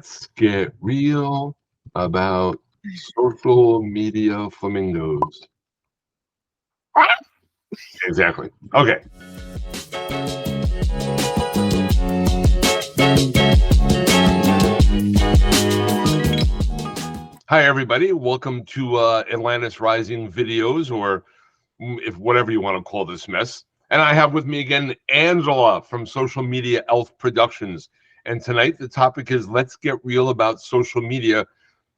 Let's get real about social media flamingos. Exactly. Okay. Hi, everybody. Welcome to Atlantis Rising videos, or if whatever you want to call this mess. And I have with me again Angela from Social Media Elf Productions. And tonight the topic is let's get real about social media,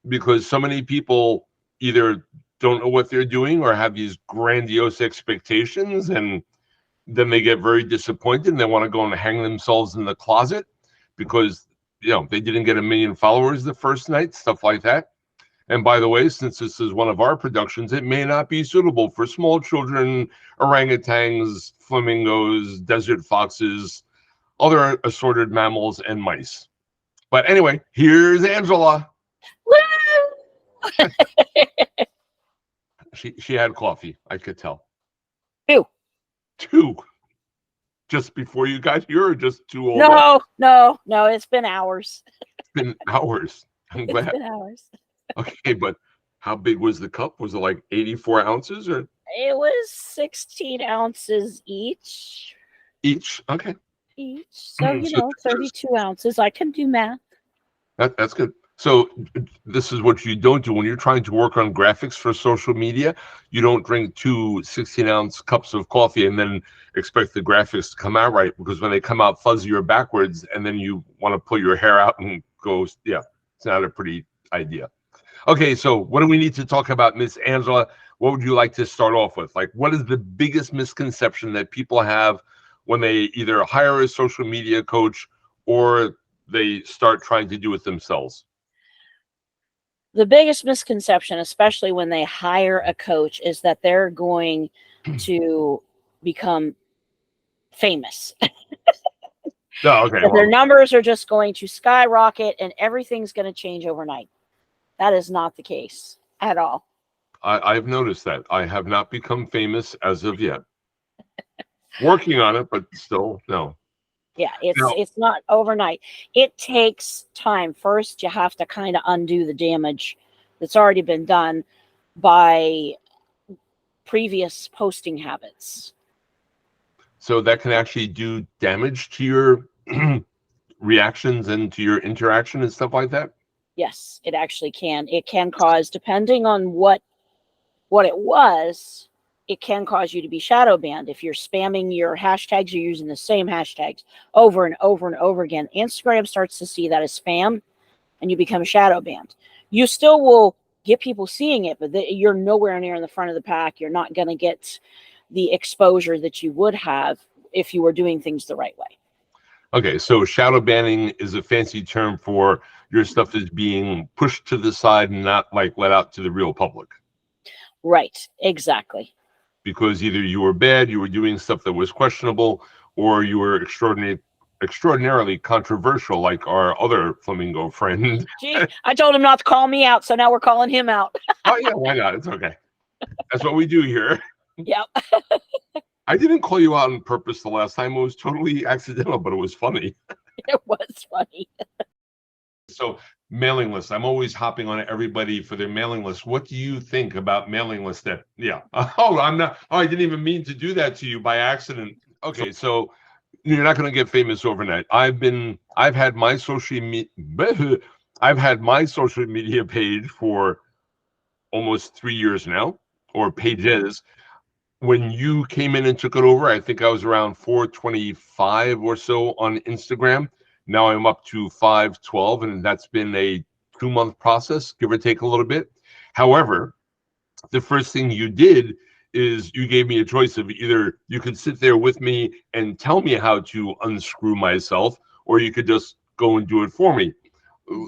because so many people either don't know what they're doing or have these grandiose expectations, and then they get very disappointed and they want to go and hang themselves in the closet because they didn't get 1 million followers the first night, stuff like that. And by the way, since this is one of our productions, it may not be suitable for small children, orangutans, flamingos, desert foxes, other assorted mammals, and mice. But anyway, here's Angela. Woo! She had coffee, I could tell. Two. Just before you got here, or just two old? No. It's been hours. It's been hours. I'm glad. It's been hours. Okay, but how big was the cup? Was it like 84 ounces or? It was 16 ounces each. Okay. Each. So, 32 ounces. I can do math. That's good. So this is what you don't do when you're trying to work on graphics for social media. You don't drink 2 16-ounce cups of coffee and then expect the graphics to come out right, because when they come out fuzzy or backwards and then you want to pull your hair out and go, it's not a pretty idea. Okay, so what do we need to talk about, Miss Angela? What would you like to start off with? Like, what is the biggest misconception that people have when they either hire a social media coach or they start trying to do it themselves? The biggest misconception, especially when they hire a coach, is that they're going to become famous. Oh, okay. Their numbers are just going to skyrocket and everything's going to change overnight. That is not the case at all. I've noticed that. I have not become famous as of yet. Working on it, but still, no. Yeah, it's not overnight. It takes time. First, you have to kind of undo the damage that's already been done by previous posting habits. So that can actually do damage to your reactions and to your interaction and stuff like that? Yes, it actually can. It can cause, depending on what it was, it can cause you to be shadow banned. If you're spamming your hashtags, you're using the same hashtags over and over and over again. Instagram starts to see that as spam and you become shadow banned. You still will get people seeing it, but you're nowhere near in the front of the pack. You're not going to get the exposure that you would have if you were doing things the right way. Okay, so shadow banning is a fancy term for your stuff is being pushed to the side and not like let out to the real public. Right, exactly. Because either you were bad, you were doing stuff that was questionable, or you were extraordinarily controversial, like our other flamingo friend. Gee, I told him not to call me out, so now we're calling him out. Oh yeah, why not? It's okay. That's what we do here. Yep. I didn't call you out on purpose the last time. It was totally accidental, but it was funny. It was funny. So mailing lists. I'm always hopping on everybody for their mailing list. What do you think about mailing lists? I didn't even mean to do that to you by accident. Okay, so you're not going to get famous overnight. I've had my social media page for almost 3 years now, or pages. When you came in and took it over, I think I was around 425 or so on Instagram. Now I'm up to 512, and that's been a 2-month process, give or take a little bit. However, the first thing you did is you gave me a choice of either you could sit there with me and tell me how to unscrew myself, or you could just go and do it for me.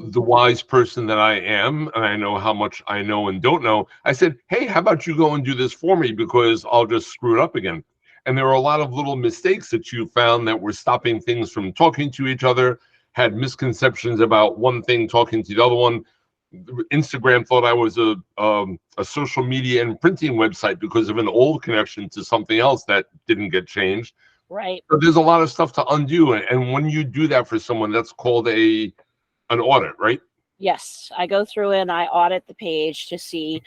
The wise person that I am, and I know how much I know and don't know, I said, hey, how about you go and do this for me, because I'll just screw it up again. And there were a lot of little mistakes that you found that were stopping things from talking to each other, had misconceptions about one thing talking to the other one. Instagram thought I was a social media and printing website because of an old connection to something else that didn't get changed. Right. So there's a lot of stuff to undo. And when you do that for someone, that's called a An audit, right? Yes, I go through and I audit the page to see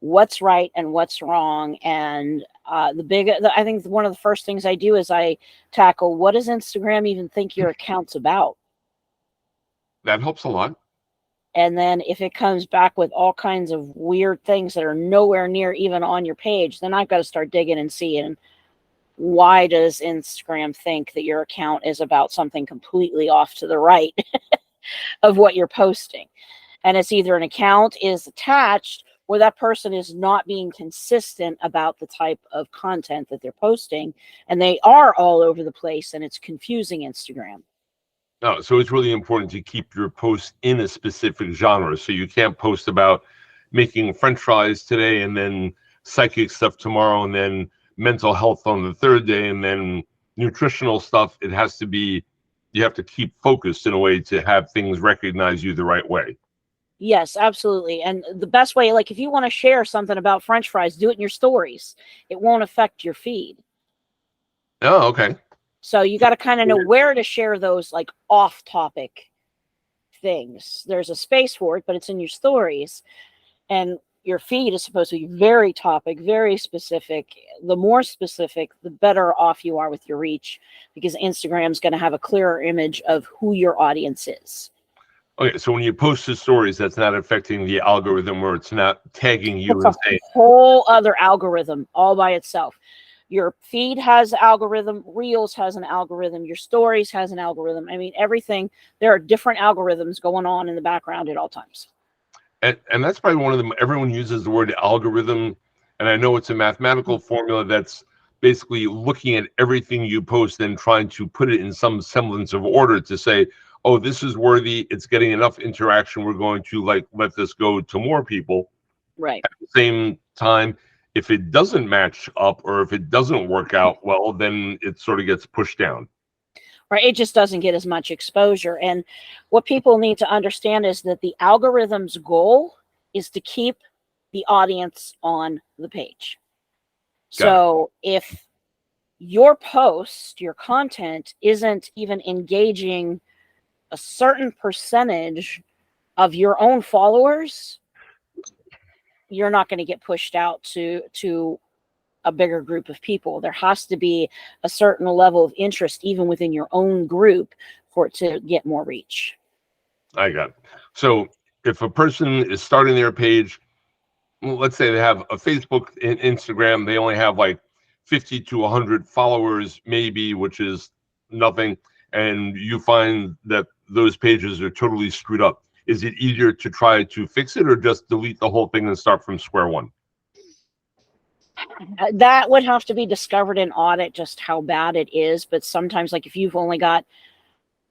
what's right and what's wrong. And I think one of the first things I do is I tackle, what does Instagram even think your account's about? That helps a lot. And then if it comes back with all kinds of weird things that are nowhere near even on your page, then I've got to start digging and seeing, why does Instagram think that your account is about something completely off to the right of what you're posting? And it's either an account is attached, or that person is not being consistent about the type of content that they're posting, and they are all over the place, and it's confusing Instagram. No, so it's really important to keep your posts in a specific genre. So you can't post about making French fries today and then psychic stuff tomorrow and then mental health on the third day and then nutritional stuff. It has to be, you have to keep focused in a way to have things recognize you the right way. Yes, absolutely. And the best way, like if you want to share something about French fries, do it in your stories. It won't affect your feed. Oh, okay. So you got to kind of know where to share those like off topic things. There's a space for it, but it's in your stories. And your feed is supposed to be very topic, very specific. The more specific, the better off you are with your reach, because Instagram's going to have a clearer image of who your audience is. Okay, so when you post the stories, that's not affecting the algorithm, or it's not tagging you It's and a saying, whole other algorithm all by itself. Your feed has an algorithm, Reels has an algorithm, your stories has an algorithm. I mean, everything, there are different algorithms going on in the background at all times. and that's probably one of them. Everyone uses the word algorithm, and I know it's a mathematical formula that's basically looking at everything you post and trying to put it in some semblance of order to say, oh, this is worthy, it's getting enough interaction, we're going to like let this go to more people. Right. At the same time, if it doesn't match up or if it doesn't work out well, then it sort of gets pushed down. Right. It just doesn't get as much exposure. And what people need to understand is that the algorithm's goal is to keep the audience on the page. So if your post, your content isn't even engaging a certain percentage of your own followers, you're not going to get pushed out to a bigger group of people. There has to be a certain level of interest even within your own group for it to get more reach. I got it. So if a person is starting their page, well, let's say they have a Facebook and Instagram, they only have like 50 to 100 followers, maybe, which is nothing, and you find that those pages are totally screwed up. Is it easier to try to fix it or just delete the whole thing and start from square one? That would have to be discovered in audit just how bad it is. But sometimes, like if you've only got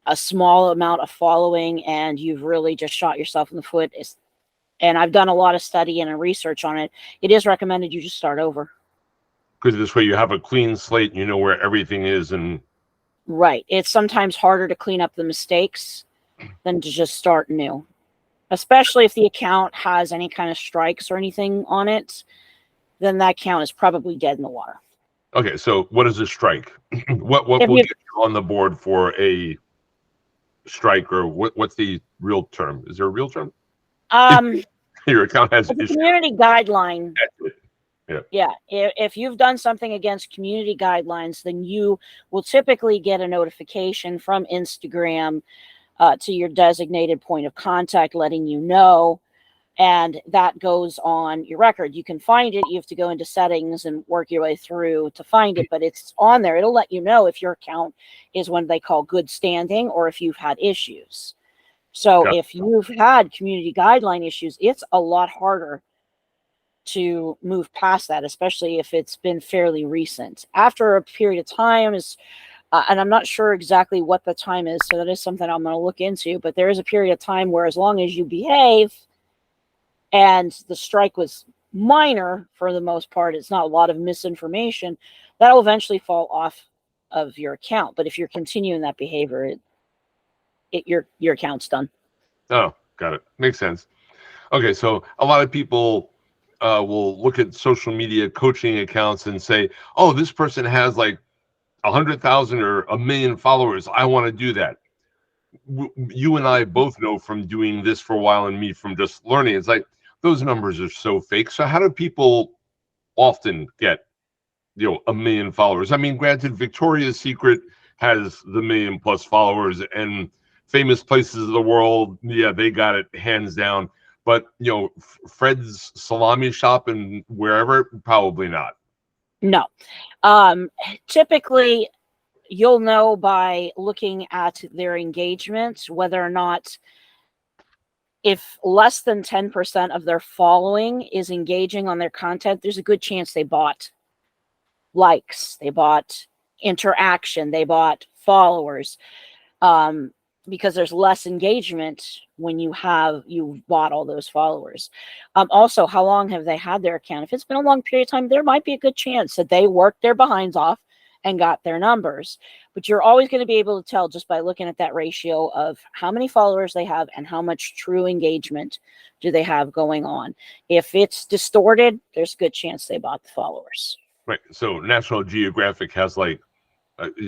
a small amount of following and you've really just shot yourself in the foot, and I've done a lot of study and research on it, it is recommended you just start over. Because this way you have a clean slate and you know where everything is. And right, it's sometimes harder to clean up the mistakes than to just start new, especially if the account has any kind of strikes or anything on it. Then that account is probably dead in the water. okay, so what is a strike? what will get you on the board for a strike, or what's the real term? Is there a real term? Your account has a community guideline. Yeah. If you've done something against community guidelines, then you will typically get a notification from Instagram to your designated point of contact letting you know, and that goes on your record. You can find it. You have to go into settings and work your way through to find it, but it's on there. It'll let you know if your account is what they call good standing or if you've had issues. So if you've had community guideline issues, it's a lot harder to move past that, especially if it's been fairly recent. After a period of time is, and I'm not sure exactly what the time is, so that is something I'm going to look into, but there is a period of time where as long as you behave and the strike was minor for the most part, it's not a lot of misinformation, that'll eventually fall off of your account. But if you're continuing that behavior, your account's done. Oh, got it. Makes sense. Okay, so a lot of people will look at social media coaching accounts and say, oh, this person has like 100,000 or 1 million followers. I want to do that. you and I both know from doing this for a while, and me from just learning, it's like those numbers are so fake. So how do people often get, 1 million followers? I mean, granted, Victoria's Secret has the 1 million+ followers, and famous places of the world, yeah, they got it hands down. But Fred's salami shop and wherever, probably not. No. Typically, you'll know by looking at their engagement whether or not, if less than 10% of their following is engaging on their content, there's a good chance they bought likes, they bought interaction, they bought followers. Because there's less engagement when you've bought all those followers. Also, how long have they had their account? If it's been a long period of time, there might be a good chance that they worked their behinds off and got their numbers. But you're always going to be able to tell just by looking at that ratio of how many followers they have and how much true engagement do they have going on. If it's distorted, there's a good chance they bought the followers. Right. So National Geographic has like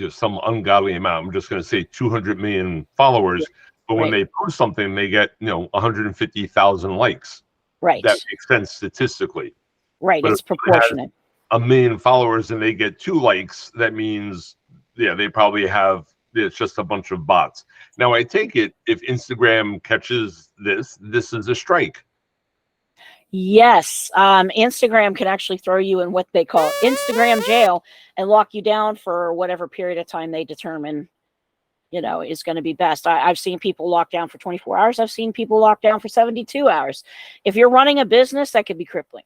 some ungodly amount. I'm just going to say 200 million followers. But when they post something, they get 150,000 likes. Right. That makes sense statistically. Right. But it's proportionate. 1 million followers and they get 2 likes, that means they probably have, it's just a bunch of bots. Now I take it if Instagram catches this is a strike. Yes. Instagram can actually throw you in what they call Instagram jail and lock you down for whatever period of time they determine, is going to be best. I've seen people locked down for 24 hours. I've seen people locked down for 72 hours. If you're running a business, that could be crippling.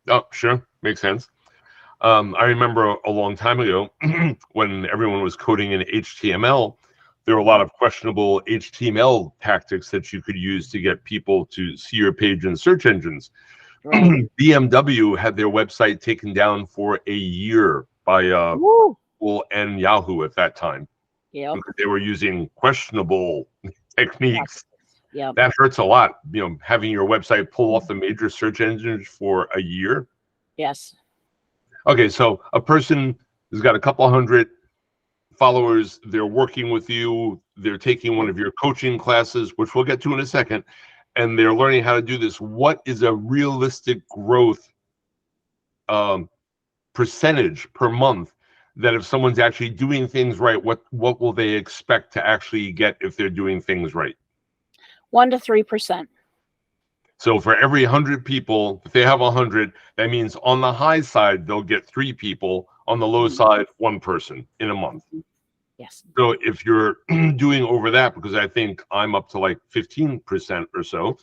Oh, sure. Makes sense. I remember a long time ago when everyone was coding in HTML, there were a lot of questionable HTML tactics that you could use to get people to see your page in search engines. Right. BMW had their website taken down for a year by Google and Yahoo at that time. Yeah, they were using questionable techniques. Yeah, that hurts a lot. Having your website pull off the major search engines for a year. Yes. Okay, so a person has got a couple hundred followers, they're working with you, they're taking one of your coaching classes, which we'll get to in a second, and they're learning how to do this. What is a realistic growth percentage per month that if someone's actually doing things right, what will they expect to actually get if they're doing things right? 1 to 3%. So for every 100 people, if they have 100, that means on the high side, they'll get 3 people. On the low side, 1 person in a month. Yes. So if you're doing over that, because I think I'm up to like 15% or so.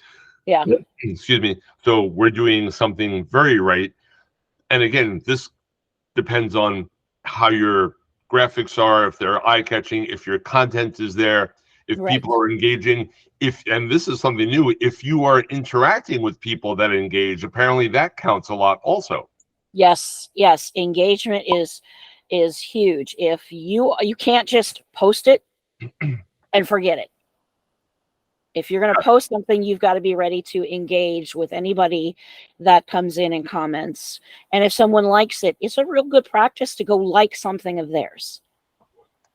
Yeah. Excuse me. So we're doing something very right. And again, this depends on how your graphics are, if they're eye-catching, if your content is there, if people are engaging, and this is something new, if you are interacting with people that engage, apparently that counts a lot also. Yes. Engagement is huge. If you can't just post it and forget it. If you're going to post something, you've got to be ready to engage with anybody that comes in and comments. And if someone likes it, it's a real good practice to go like something of theirs.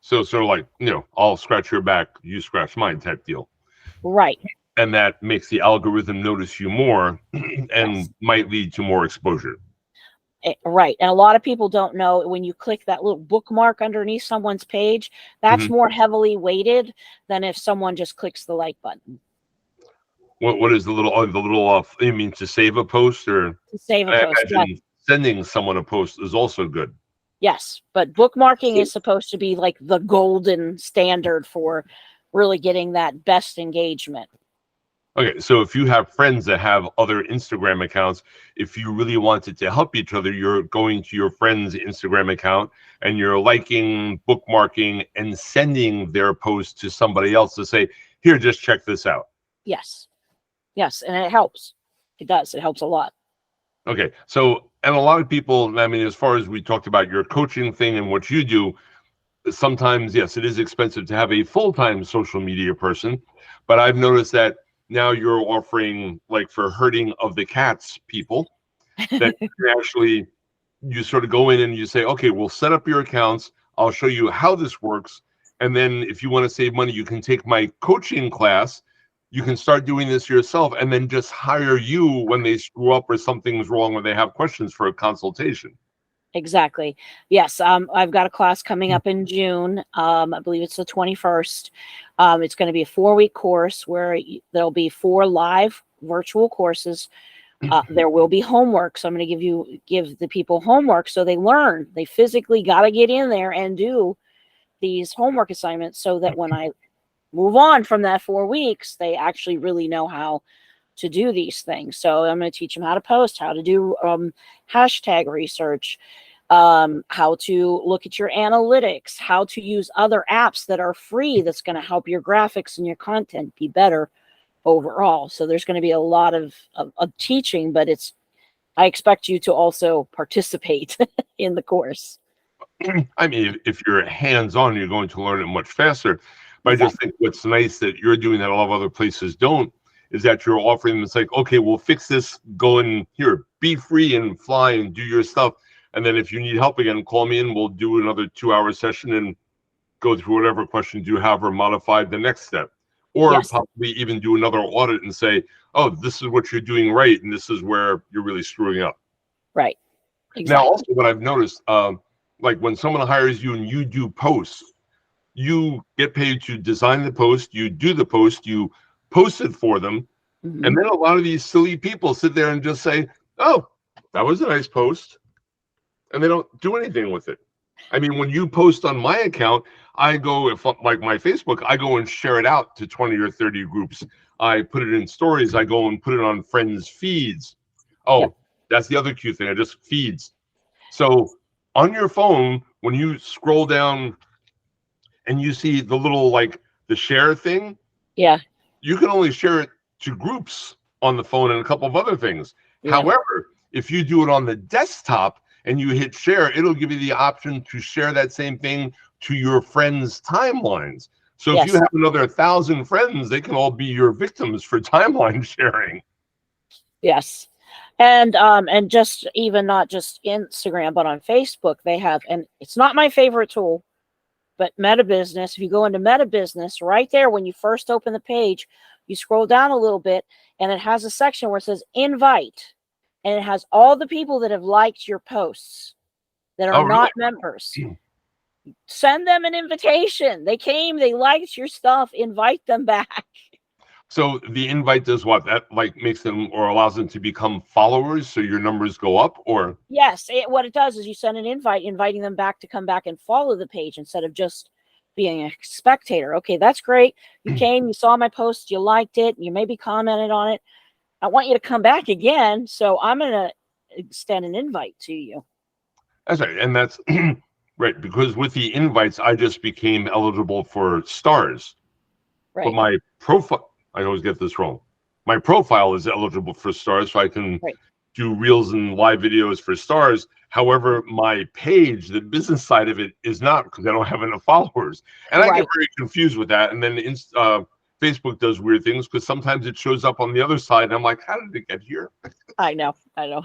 So sort of like, I'll scratch your back, you scratch mine type deal. Right. And that makes the algorithm notice you more and might lead to more exposure. Right. And a lot of people don't know when you click that little bookmark underneath someone's page, that's more heavily weighted than if someone just clicks the like button. What is the little you mean to save a post or to save a post? Yeah. Sending someone a post is also good. Yes, but bookmarking is supposed to be like the golden standard for really getting that best engagement. Okay, so if you have friends that have other Instagram accounts, if you really wanted to help each other, you're going to your friend's Instagram account and you're liking, bookmarking, and sending their post to somebody else to say, here, just check this out. Yes, and it helps. It does. It helps a lot. Okay, so, and a lot of people, I mean, as far as we talked about your coaching thing and what you do, sometimes, yes, it is expensive to have a full-time social media person, but I've noticed that now you're offering, like for herding of the cats people, that actually you sort of go in and you say, okay, we'll set up your accounts. I'll show you how this works. And then if you want to save money, you can take my coaching class. You can start doing this yourself and then just hire you when they screw up or something's wrong or they have questions for a consultation. Exactly. Yes. I've got a class coming up in June. I believe it's the 21st. It's going to be a 4-week course where there'll be 4 live virtual courses. There will be homework. So I'm going to give the people homework so they learn. They physically got to get in there and do these homework assignments so that when I move on from that 4 weeks, they actually really know how to do these things. So I'm going to teach them how to post, how to do hashtag research, how to look at your analytics, how to use other apps that are free that's going to help your graphics and your content be better overall. So there's going to be a lot of teaching, but I expect you to also participate in the course. I mean, if you're hands-on, you're going to learn it much faster. But I just Exactly. think what's nice that you're doing that a lot of other places don't is that you're offering them, it's like, okay, we'll fix this, go in here, be free and fly and do your stuff. And then if you need help again, call me and we'll do another 2-hour session and go through whatever questions you have or modify the next step. Or Yes. possibly even do another audit and say, oh, this is what you're doing right, and this is where you're really screwing up. Right. Now, Exactly. also what I've noticed, like when someone hires you and you do posts, you get paid to design the post, you do the post, you post it for them, Mm-hmm. and then a lot of these silly people sit there and just say, oh, that was a nice post, and they don't do anything with it. I mean, when you post on my account, I go, if like my Facebook, I go and share it out to 20 or 30 groups. I put it in stories. I go and put it on friends' feeds. Yep. Oh, that's the other cute thing. I just feeds. So on your phone, when you scroll down and you see the little like the share thing, Yeah. you can only share it to groups on the phone and a couple of other things. Yeah. However, if you do it on the desktop and you hit share, it'll give you the option to share that same thing to your friends' timelines. So if you Yes. have another 1,000 friends, they can all be your victims for timeline sharing. Yes. And just even not just Instagram, but on Facebook, they have, and it's not my favorite tool, but Meta Business. If you go into Meta Business, right there, when you first open the page, you scroll down a little bit, and it has a section where it says invite, and it has all the people that have liked your posts that are Oh, not members. really? Send them an invitation. They came, they liked your stuff, invite them back. So the invite does what? That like makes them or allows them to become followers, so your numbers go up, or Yes, what it does is you send an invite, inviting them back to come back and follow the page instead of just being a spectator. Okay, that's great. You came, you saw my post, you liked it, you maybe commented on it. I want you to come back again, so I'm going to extend an invite to you. that's right, and that's right because with the invites, I just became eligible for stars. But Right, my profile, I always get this wrong. My profile is eligible for stars, so I can right, do reels and live videos for stars. However, my page, the business side of it, is not because I don't have enough followers, and I get right. very confused with that. And then Facebook does weird things because sometimes it shows up on the other side, and I'm like, how did it get here? I know, I know.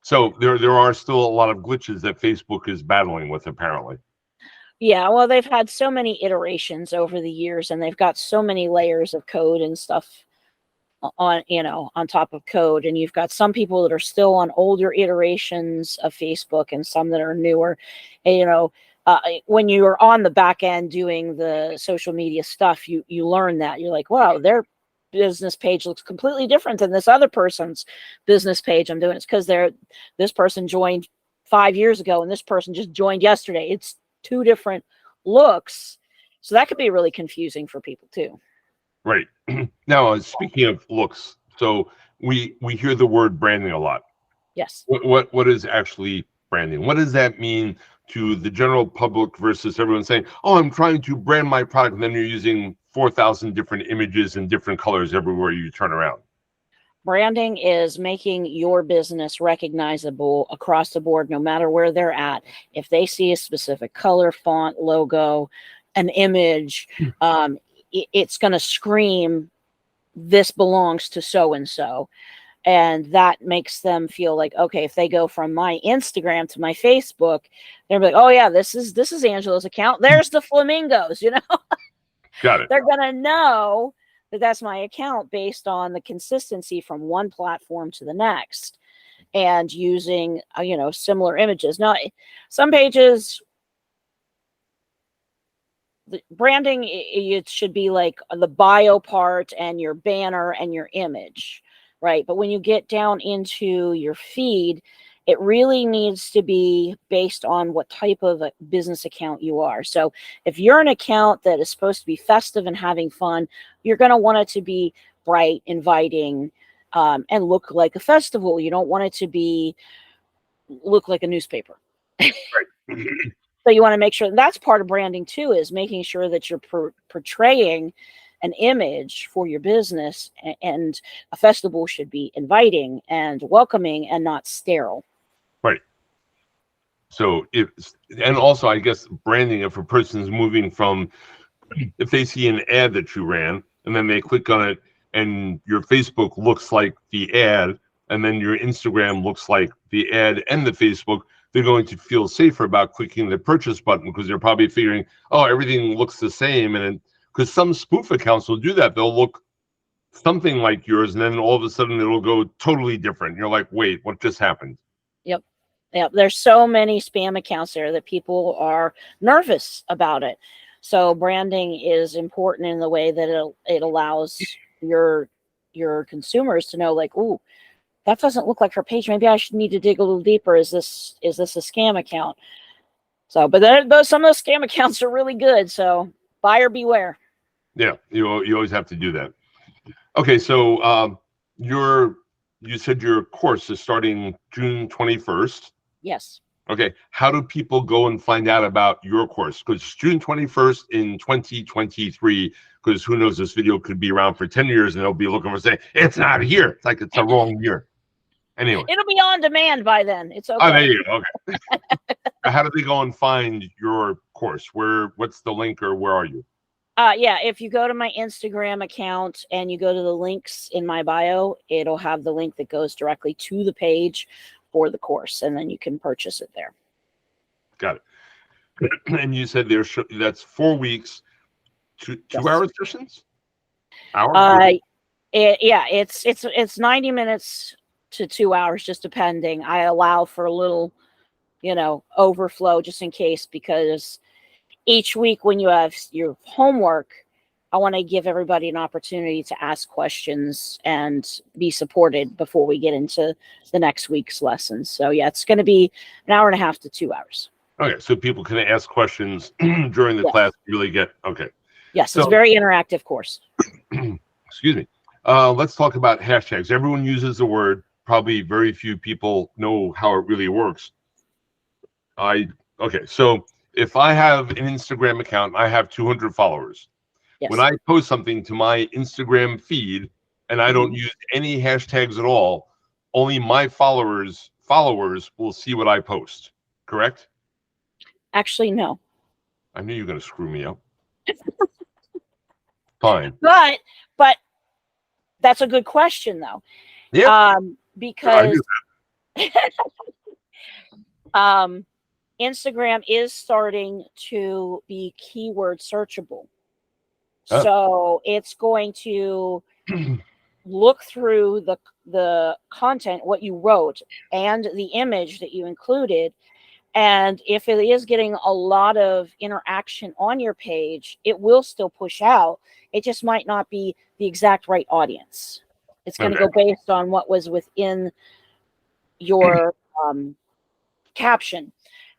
So there are still a lot of glitches that Facebook is battling with, apparently. Yeah, well, they've had so many iterations over the years, and they've got so many layers of code and stuff on on top of code, and you've got some people that are still on older iterations of Facebook and some that are newer. And, when you're on the back end doing the social media stuff, you learn that you're like, wow, their business page looks completely different than this other person's business page. I'm doing it's because this person joined 5 years ago and this person just joined yesterday. It's two different looks, so that could be really confusing for people too. Right. Now, speaking of looks, so we hear the word branding a lot. Yes. What is actually branding? What does that mean to the general public versus everyone saying, "Oh, I'm trying to brand my product," and then you're using 4,000 different images and different colors everywhere you turn around. Branding is making your business recognizable across the board, no matter where they're at. If they see a specific color, font, logo, an image, it's going to scream, this belongs to so and so. And that makes them feel like, okay, if they go from my Instagram to my Facebook, they're like, oh yeah, this is Angela's account. There's the flamingos, Got it. they're gonna know that that's my account based on the consistency from one platform to the next, and using similar images. Now, some pages, the branding, it should be like the bio part and your banner and your image, right? But when you get down into your feed, it really needs to be based on what type of a business account you are. So if you're an account that is supposed to be festive and having fun, you're going to want it to be bright, inviting, and look like a festival. You don't want it to be look like a newspaper. Right. So you want to make sure that's part of branding too, is making sure that you're portraying an image for your business, and a festival should be inviting and welcoming and not sterile. Right. So and also I guess branding, if a person's moving from, if they see an ad that you ran and then they click on it and your Facebook looks like the ad and then your Instagram looks like the ad and the Facebook, they're going to feel safer about clicking the purchase button because they're probably figuring, oh, everything looks the same. And because some spoof accounts will do that, they'll look something like yours and then all of a sudden it'll go totally different. You're like, wait, what just happened? Yep. Yep. There's so many spam accounts there that people are nervous about it. So branding is important in the way that it allows your consumers to know, like, oh, that doesn't look like her page. Maybe I should need to dig a little deeper. Is this a scam account? So, but some of those scam accounts are really good. So buyer beware. Yeah, you always have to do that. Okay, so you said your course is starting June 21st. Yes. Okay, how do people go and find out about your course? Because June 21st in 2023, because who knows, this video could be around for 10 years and they'll be looking for saying, it's not here. It's like it's a wrong year. Anyway. It'll be on demand by then. It's okay. Oh, there you go. Okay. How do they go and find your course? What's the link, or where are you? Yeah, if you go to my Instagram account and you go to the links in my bio, it'll have the link that goes directly to the page for the course, and then you can purchase it there. Got it. And you said that's 4 weeks, two-hour sessions? It's 90 minutes to 2 hours, just depending. I allow for a little, overflow just in case, because each week when you have your homework, I want to give everybody an opportunity to ask questions and be supported before we get into the next week's lessons. So yeah, it's going to be an hour and a half to 2 hours. Okay, so people can ask questions during the class. Really get okay. Yes, so, it's a very interactive course. Excuse me. Let's talk about hashtags. Everyone uses the word. Probably very few people know how it really works. Okay, so if I have an Instagram account, I have 200 followers. Yes. When I post something to my Instagram feed and I don't use any hashtags at all, only my followers will see what I post. Correct? Actually, no. I knew you were going to screw me up. Fine. But that's a good question, though. Yeah. Because Instagram is starting to be keyword searchable. Oh. So it's going to look through the content, what you wrote, and the image that you included. And if it is getting a lot of interaction on your page, it will still push out. It just might not be the exact right audience. It's going to go based on what was within your caption.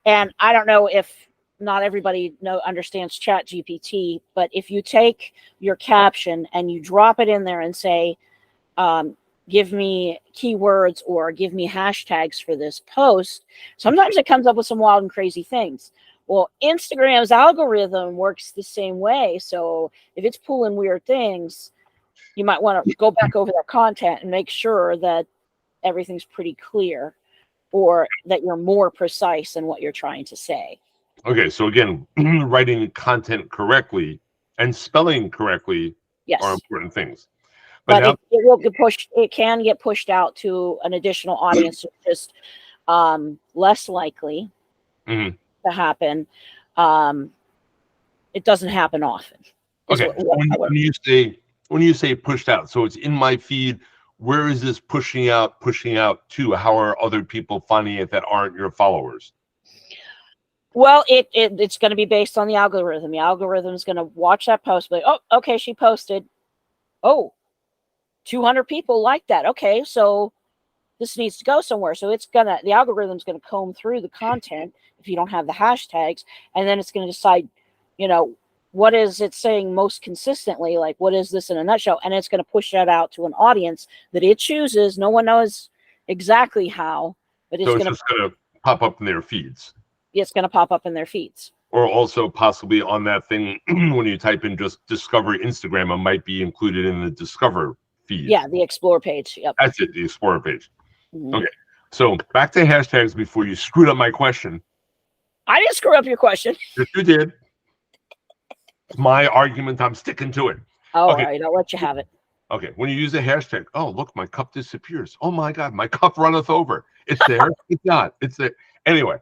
And I don't know if not everybody understands Chat GPT, but if you take your caption and you drop it in there and say, give me keywords or give me hashtags for this post, sometimes it comes up with some wild and crazy things. Well, Instagram's algorithm works the same way. So if it's pulling weird things, you might want to go back over that content and make sure that everything's pretty clear, or that you're more precise in what you're trying to say. Okay, so again, writing content correctly and spelling correctly are important things. But but now, it will get pushed. It can get pushed out to an additional audience. It's just less likely mhm. to happen. Um, it doesn't happen often. Is Okay. what I would. When you say pushed out, so it's in my feed. Where is this pushing out to? How are other people finding it that aren't your followers? Well, it's going to be based on the algorithm. The algorithm is going to watch that post, like, oh, okay, she posted. Oh, 200 people like that. Okay, so this needs to go somewhere. So the algorithm's gonna comb through the content if you don't have the hashtags, and then it's gonna decide, you know, what is it saying most consistently? Like, what is this in a nutshell? And it's gonna push that out to an audience that it chooses. No one knows exactly how, but So it's just going to pop up in their feeds, it's gonna pop up in their feeds. or also possibly on that thing when you type in just Discover Instagram, it might be included in the Discover feed. Yeah, the explore page. Yep. That's it, the Explorer page. Mhm. Okay. So back to hashtags before you screwed up my question. I didn't screw up your question. Yes, you did. It's my argument. I'm sticking to it. Oh, Okay. all right, I'll let you have it. Okay. When you use a hashtag, oh, look, my cup disappears. Oh my God, my cup runneth over. It's there. It's not. It's there. Anyway.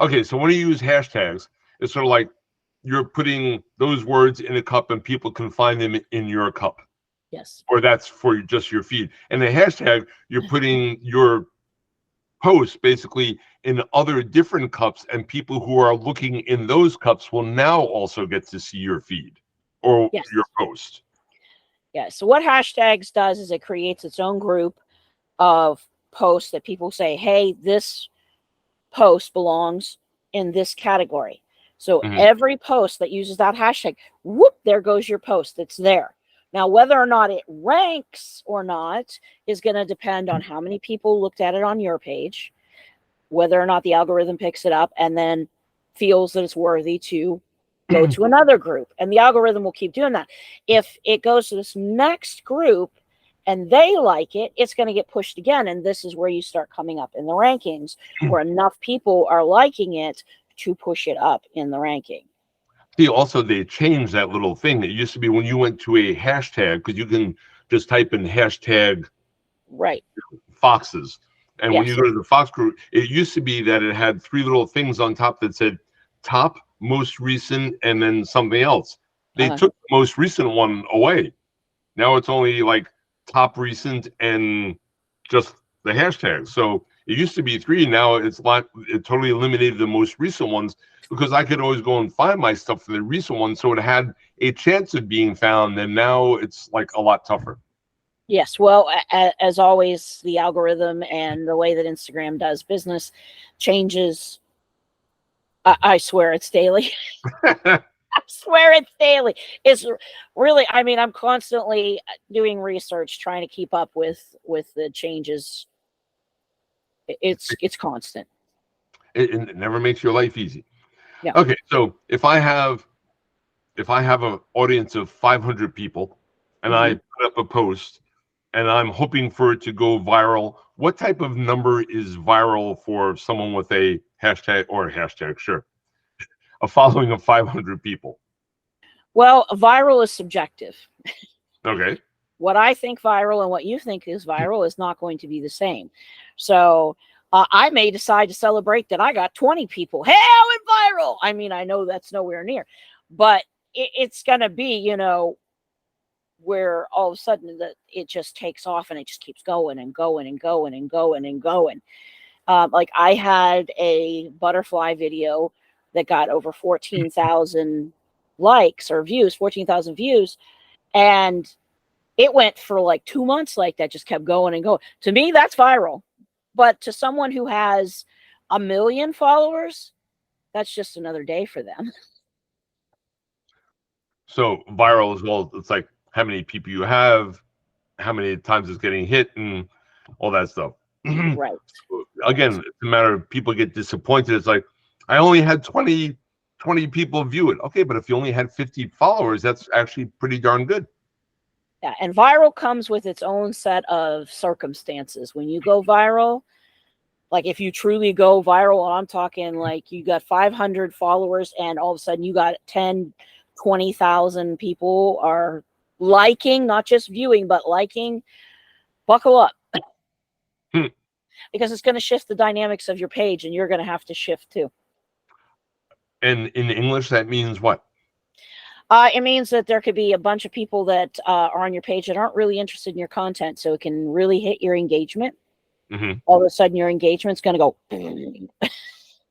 Okay. So when you use hashtags, it's sort of like you're putting those words in a cup and people can find them in your cup, Yes. or that's for just your feed. And the hashtag, you're putting your posts basically in other different cups, and people who are looking in those cups will now also get to see your feed or Yes. your post. Yeah. So what hashtags does is it creates its own group of posts that people say, hey, this post belongs in this category. So Mhm. every post that uses that hashtag, whoop, there goes your post. It's there. Now, whether or not it ranks or not is going to depend on how many people looked at it on your page, whether or not the algorithm picks it up and then feels that it's worthy to go to another group. And the algorithm will keep doing that. If it goes to this next group and they like it, it's going to get pushed again. And this is where you start coming up in the rankings, where enough people are liking it to push it up in the ranking. See, also they changed that little thing. It used to be when you went to a hashtag, because you can just type in hashtag Right. foxes. And when you Yes. go to the Fox group, it used to be that it had three little things on top that said top, most recent, and then something else. They Uh-huh. took the most recent one away. Now it's only like top recent and just the hashtags. So it used to be three. Now it's like it totally eliminated the most recent ones because I could always go and find my stuff for the recent ones. So it had a chance of being found. And now it's like a lot tougher. Yes. Well, as always, the algorithm and the way that Instagram does business changes. I swear it's daily. I swear it's daily. It's really, I mean, I'm constantly doing research, trying to keep up with the changes. It's constant. It never makes your life easy. Yeah. Okay, so if I have an audience of 500 people and I Mhm. put up a post and I'm hoping for it to go viral, what type of number is viral for someone with a hashtag or a hashtag, sure, a following of 500 people? Well, viral is subjective. Okay. What I think viral and what you think is viral is not going to be the same. So I may decide to celebrate that I got 20 people. Hey, I went viral. I mean, I know that's nowhere near, but it's going to be, where all of a sudden it just takes off and it just keeps going and going and going and going and going. Like I had a butterfly video that got over 14,000 likes or views, 14,000 views. And it went for like 2 months like that, just kept going and going. To me, that's viral. But to someone who has 1 million followers, that's just another day for them. So viral as well, it's like how many people you have, how many times it's getting hit, and all that stuff. Right. Again, Right. it's a matter of people get disappointed. It's like, I only had 20 people view it. Okay, but if you only had 50 followers, that's actually pretty darn good. Yeah. And viral comes with its own set of circumstances. When you go viral, like if you truly go viral, I'm talking like you got 500 followers and all of a sudden you got 10, 20,000 people are liking, not just viewing, but liking, buckle up. Because it's going to shift the dynamics of your page, and you're going to have to shift too. And in English, that means what? It means that there could be a bunch of people that are on your page that aren't really interested in your content, so it can really hit your engagement. All of a sudden, your engagement's going to go.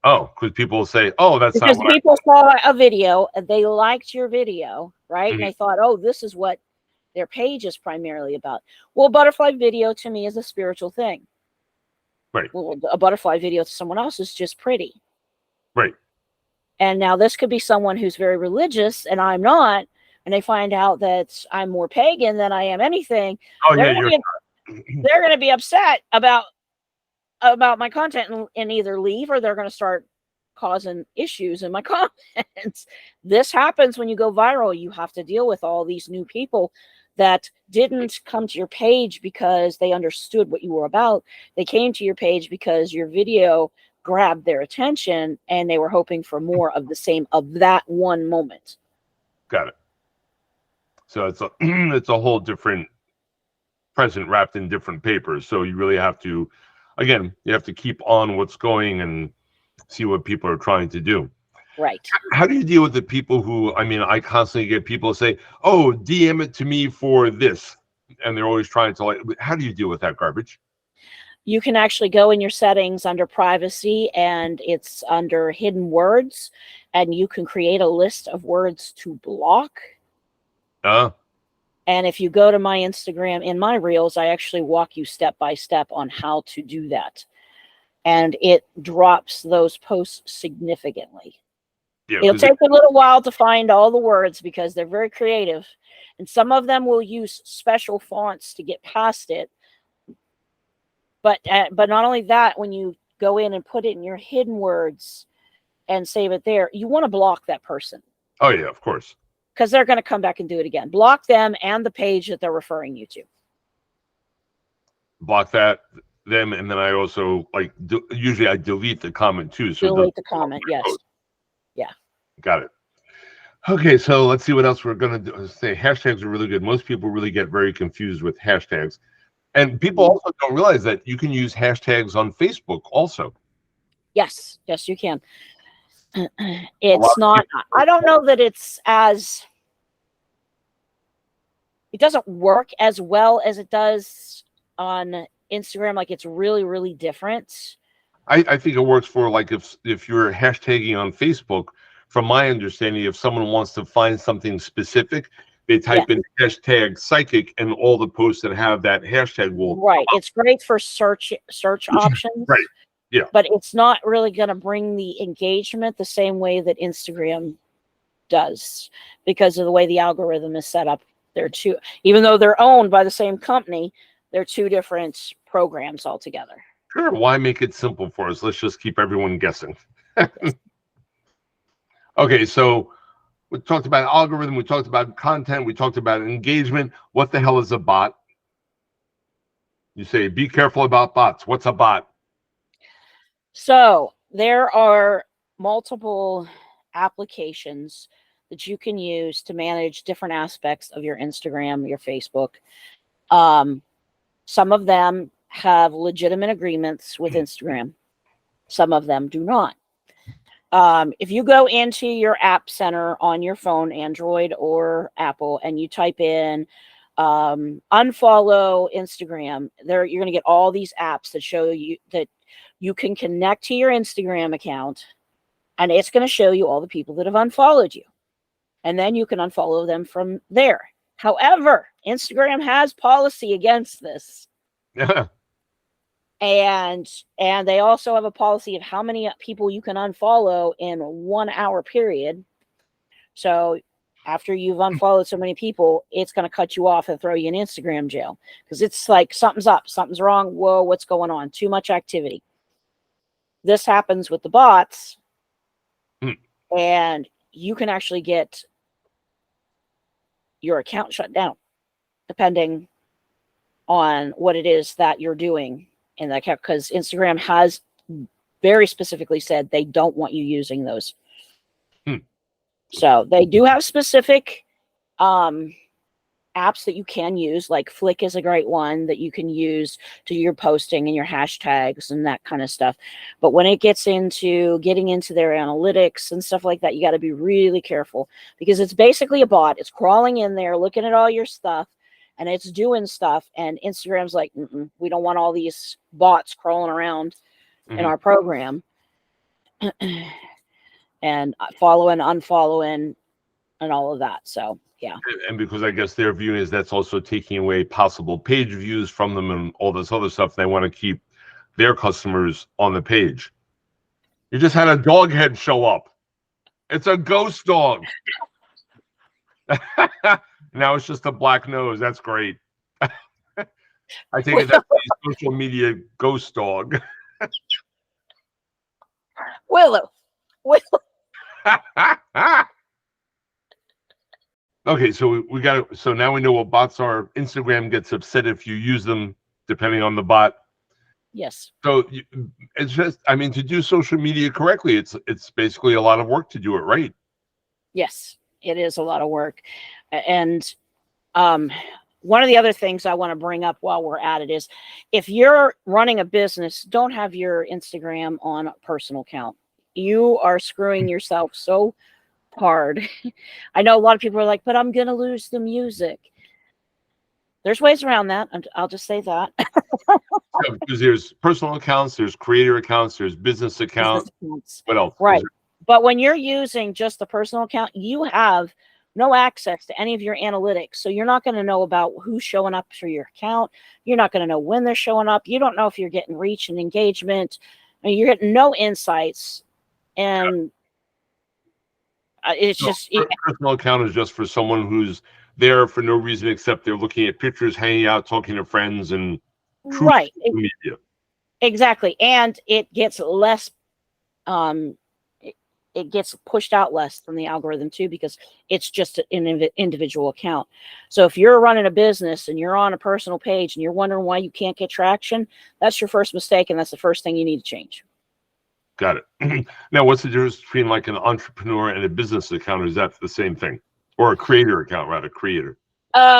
Oh, because people will say, "Oh, that's because not what people saw a video, and they liked your video, right? And they thought, "Oh, this is what their page is primarily about." Well, butterfly video to me is a spiritual thing. Right. Well, a butterfly video to someone else is just pretty. Right. And now this could be someone who's very religious, and I'm not, and they find out that I'm more pagan than I am anything. Oh, they're yeah, going to be upset about my content and either leave, or they're going to start causing issues in my comments. This happens when you go viral. You have to deal with all these new people that didn't come to your page because they understood what you were about. They came to your page because your video grabbed their attention, and they were hoping for more of the same of that one moment. Got it. So it's a it's a whole different present wrapped in different papers. So you really have to, again, you have to keep on what's going and see what people are trying to do. Right. How do you deal with the people who, I mean, I constantly get people say, "Oh, DM it to me for this," and they're always trying to, like, how do you deal with that garbage? You can actually go in your settings under privacy, and it's under hidden words, and you can create a list of words to block. And if you go to my Instagram, in my reels, I actually walk you step by step on how to do that. And it drops those posts significantly. Yeah, it'll take a little while to find all the words because they're very creative. And some of them will use special fonts to get past it. But not only that, when you go in and put it in your hidden words and save it there, you want to block that person. Oh, yeah, of course. Because they're going to come back and do it again. Block them and the page that they're referring you to. Block them, and then I also, like, usually I delete the comment too. So delete the comment, yes. Post. Yeah. Got it. Okay, so let's see what else we're going to do. Say hashtags are really good. Most people really get very confused with hashtags. And people also don't realize that you can use hashtags on Facebook also. Yes, yes, you can. It's not, I don't know that it's as, it doesn't work as well as it does on Instagram. Like, it's really, really different. I think it works for, like, if you're hashtagging on Facebook, from my understanding, if someone wants to find something specific, they type in hashtag psychic, and all the posts that have that hashtag will. Right. It's great for search options. Right. Yeah. But it's not really going to bring the engagement the same way that Instagram does because of the way the algorithm is set up. They're two, even though they're owned by the same company, they're two different programs altogether. Sure. Why make it simple for us? Let's just keep everyone guessing. Okay. So we talked about algorithm. We talked about content. We talked about engagement. What the hell is a bot? You say, be careful about bots. What's a bot? So there are multiple applications that you can use to manage different aspects of your Instagram, your Facebook. Some of them have legitimate agreements with Instagram. Some of them do not. If you go into your app center on your phone, Android or Apple, and you type in unfollow Instagram, you're going to get all these apps that show you that you can connect to your Instagram account, and it's going to show you all the people that have unfollowed you. And then you can unfollow them from there. However, Instagram has policy against this. And they also have a policy of how many people you can unfollow in a 1 hour period. So after you've unfollowed so many people, it's going to cut you off and throw you in Instagram jail. Because it's like, something's up, something's wrong. Whoa, what's going on? Too much activity. This happens with the bots. And you can actually get your account shut down, depending on what it is that you're doing in that account. Because Instagram has very specifically said they don't want you using those. So they do have specific apps apps that you can use, like Flick is a great one that you can use to your posting and your hashtags and that kind of stuff. But when it gets into getting into their analytics and stuff like that, you got to be really careful, because it's basically a bot. It's crawling in there, looking at all your stuff, and it's doing stuff. And Instagram's like, we don't want all these bots crawling around in our program and following, unfollowing, and all of that. So yeah. And because I guess their view is that's also taking away possible page views from them and all this other stuff. They want to keep their customers on the page. You just had a dog head show up. It's a ghost dog. Now it's just a black nose. That's great. I take it that's a social media ghost dog. Willow. Okay, so we got so now we know what bots are. Instagram gets upset if you use them, depending on the bot. Yes. So it's just, I mean, to do social media correctly, it's basically a lot of work to do it right. Yes, it is a lot of work. And one of the other things I want to bring up while we're at it is, if you're running a business, don't have your Instagram on a personal account. You are screwing yourself so hard. I know a lot of people are like, but I'm going to lose the music. There's ways around that. I'll just say that. Yeah, because there's personal accounts, there's creator accounts, there's business accounts. What else? Right. But when you're using just the personal account, you have no access to any of your analytics. So you're not going to know about who's showing up for your account. You're not going to know when they're showing up. You don't know if you're getting reach and engagement. I mean, you're getting no insights. And it's just... personal account is just for someone who's there for no reason except they're looking at pictures, hanging out, talking to friends, and right. Media. Exactly. And it gets less... it gets pushed out less from the algorithm too, because it's just an individual account. So if you're running a business and you're on a personal page and you're wondering why you can't get traction, that's your first mistake, and that's the first thing you need to change. Got it. Now, what's the difference between like an entrepreneur and a business account? Is that the same thing? Or a creator account, rather, creator?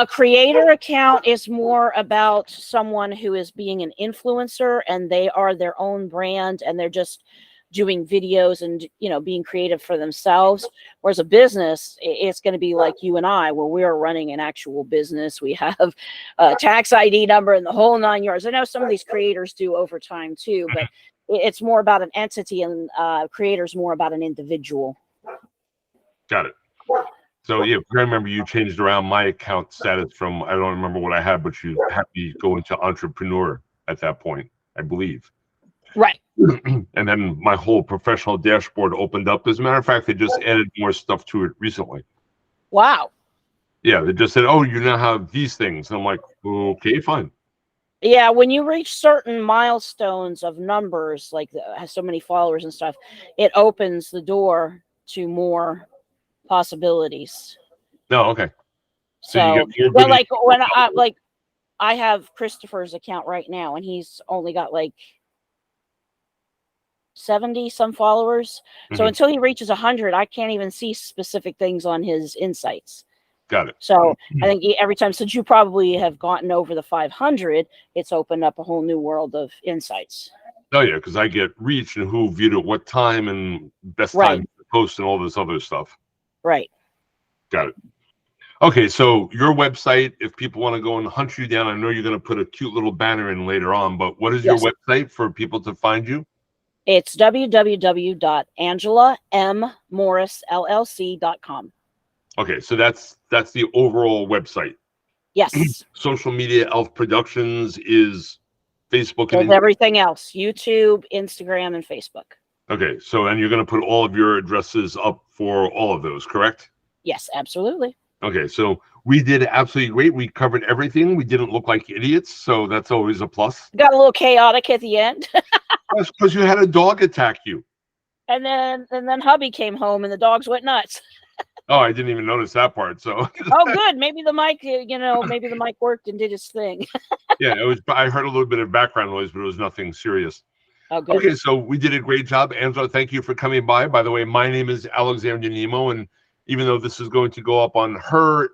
Creator account is more about someone who is being an influencer, and they are their own brand, and they're just doing videos and, you know, being creative for themselves. Whereas a business, it's going to be like you and I, where we're running an actual business. We have a tax ID number and the whole 9 yards. I know some of these creators do over time too, but it's more about an entity, and creators more about an individual. Got it. So yeah, I remember you changed around my account status from, I don't remember what I had, but you had me go into entrepreneur at that point, I believe. Right. And then my whole professional dashboard opened up. As a matter of fact, they just added more stuff to it recently. Wow. Yeah, they just said, oh, you now have these things. And I'm like, okay, fine. Yeah, when you reach certain milestones of numbers, like has so many followers and stuff, it opens the door to more possibilities. No, okay. So well, like when I have Christopher's account right now, and he's only got like 70 some followers. So until he reaches 100, I can't even see specific things on his insights. Got it. So I think every time, since you probably have gotten over the 500, it's opened up a whole new world of insights. Oh yeah, because I get reach and who viewed it, what time, and best time to post, and all this other stuff. Right. Got it. Okay, so your website, if people want to go and hunt you down, I know you're going to put a cute little banner in later on, but what is your website for people to find you? It's www.angelamorrisllc.com. Okay, so that's the overall website. Yes. Social media, Elf Productions is Facebook and everything else: YouTube, Instagram, and Facebook. Okay, so and you're going to put all of your addresses up for all of those, correct? Yes, absolutely. Okay, so we did absolutely great. We covered everything. We didn't look like idiots, so that's always a plus. Got a little chaotic at the end. That's because you had a dog attack you. And then hubby came home and the dogs went nuts. Oh, I didn't even notice that part. So. Oh, good. Maybe the mic, maybe the mic worked and did its thing. Yeah, it was. I heard a little bit of background noise, but it was nothing serious. Oh, good. Okay, so we did a great job, Angela. Thank you for coming by. By the way, my name is Alexander Nemo, and even though this is going to go up on her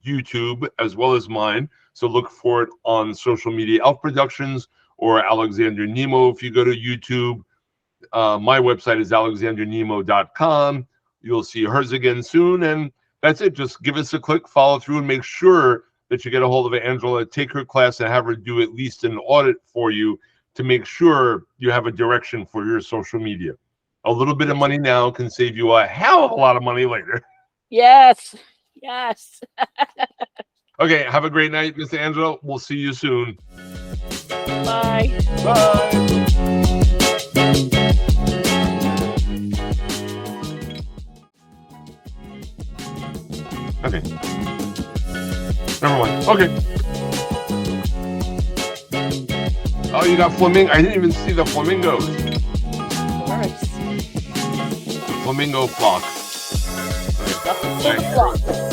YouTube as well as mine. So look for it on social media, Elf Productions or Alexander Nemo. If you go to YouTube, my website is alexandernemo.com. You'll see hers again soon. And that's it. Just give us a click, follow through, and make sure that you get a hold of Angela, take her class, and have her do at least an audit for you to make sure you have a direction for your social media. A little bit of money now can save you a hell of a lot of money later. Yes. Yes. Okay, have a great night, Miss Angela. We'll see you soon. Bye. Bye. Okay. Never mind. Okay. Oh, you got flamingo. I didn't even see the flamingos. Of course. Flamingo flock. Flock.